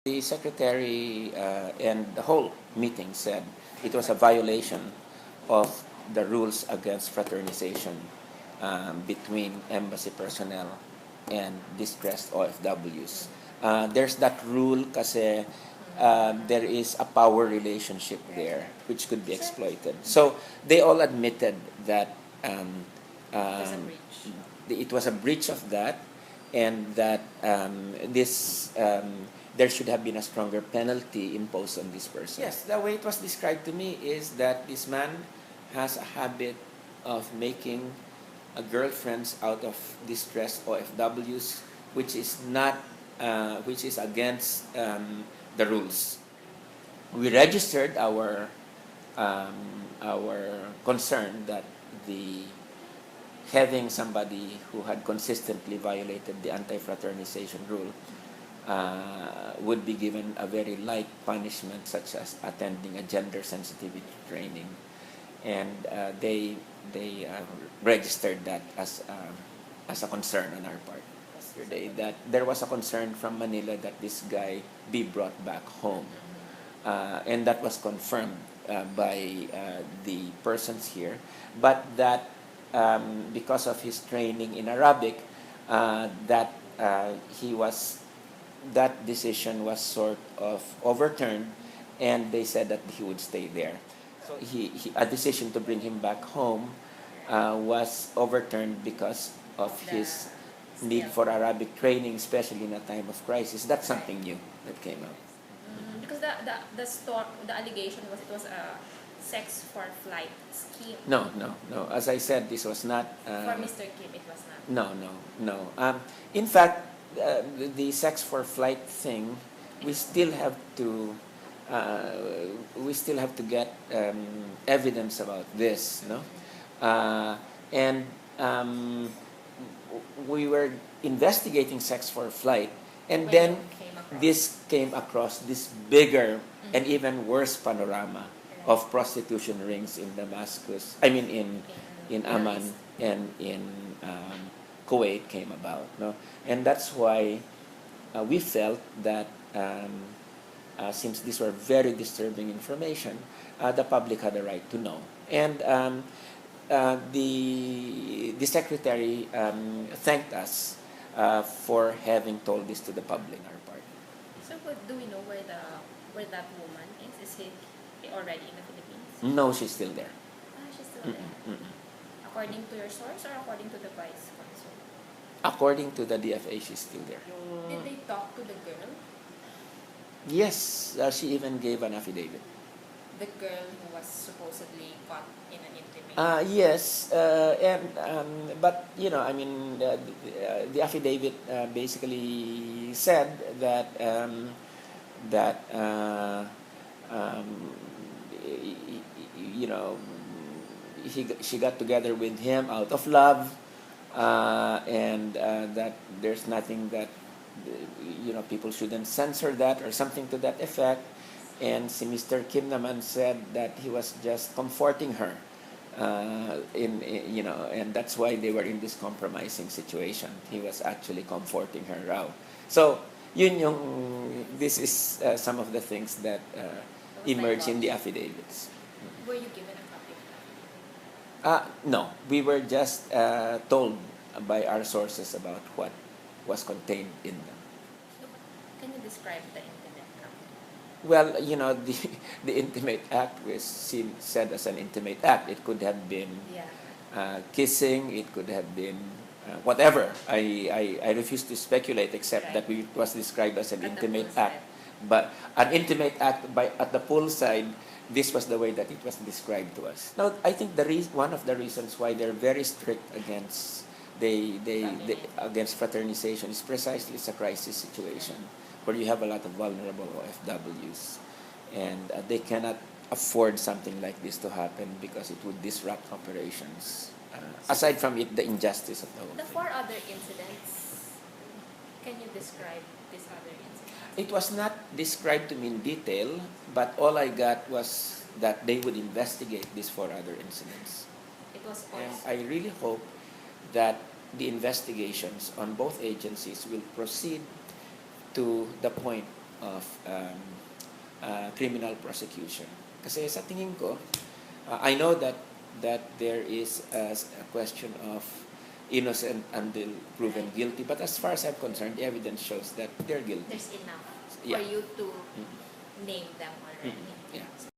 The secretary and the whole meeting said it was a violation of the rules against fraternization between embassy personnel and distressed OFWs. There's that rule kasi there is a power relationship there which could be exploited. So they all admitted that um, it was a breach of that, and that there should have been a stronger penalty imposed on this person. Yes, the way it was described to me is that this man has a habit of making girlfriends out of distressed OFWs, which is not, which is against the rules. We registered our concern that the having somebody who had consistently violated the anti-fraternization rule would be given a very light punishment, such as attending a gender sensitivity training, and they registered that as a concern on our part yesterday. That there was a concern from Manila that this guy be brought back home, and that was confirmed by the persons here, but that because of his training in Arabic, that that decision was sort of overturned, and they said that he would stay there. So a decision to bring him back home was overturned because of his need for Arabic training, especially in a time of crisis. That's something new that came out. Because the allegation was it was a sex for flight scheme. No. As I said, this was not. For Mr. Kim, it was not. No. In fact, the sex for flight thing, we still have to get evidence about this, no? And we were investigating sex for flight, and then this came across this bigger and even worse panorama of prostitution rings in Damascus. I mean, in Amman and in Kuwait came about, no? And that's why we felt that since these were very disturbing information, the public had a right to know. And the secretary thanked us for having told this to the public. Our part. So, do we know where that woman is? Is he already in the Philippines? No, she's still there. She's still there. According to your source or according to the vice consul? According to the DFA, she's still there. Did they talk to the girl? Yes, she even gave an affidavit. The girl who was supposedly caught in an intimate. Yes, but I mean, the affidavit basically said that she got together with him out of love, and that there's nothing that people shouldn't censor that or something to that effect. And si Mr. Kim naman said that he was just comforting her, and that's why they were in this compromising situation. He was actually comforting her raw. So this is some of the things that emerge in the affidavits. Were you given a copy of that? No, we were just told by our sources about what was contained in them. Can you describe the Intimate Act? Well, the Intimate Act was said as an intimate act. It could have been kissing. It could have been whatever. I refuse to speculate, except that it was described as an intimate act. But an intimate act at the poolside, this was the way that it was described to us. Now, I think one of the reasons why they're very strict against against fraternization is precisely it's a crisis situation where you have a lot of vulnerable OFWs, and they cannot afford something like this to happen because it would disrupt operations. Aside from it, the injustice of the whole thing. The 4 other incidents, can you describe these other incidents? It was not described to me in detail, but all I got was that they would investigate these 4 other incidents. It was and I really hope that the investigations on both agencies will proceed to the point of criminal prosecution. Kasi sa tingin ko, I know that there is a question of innocent until proven guilty, but as far as I'm concerned, the evidence shows that they're guilty. There's enough Yeah. for you to Mm. name them already. Yeah.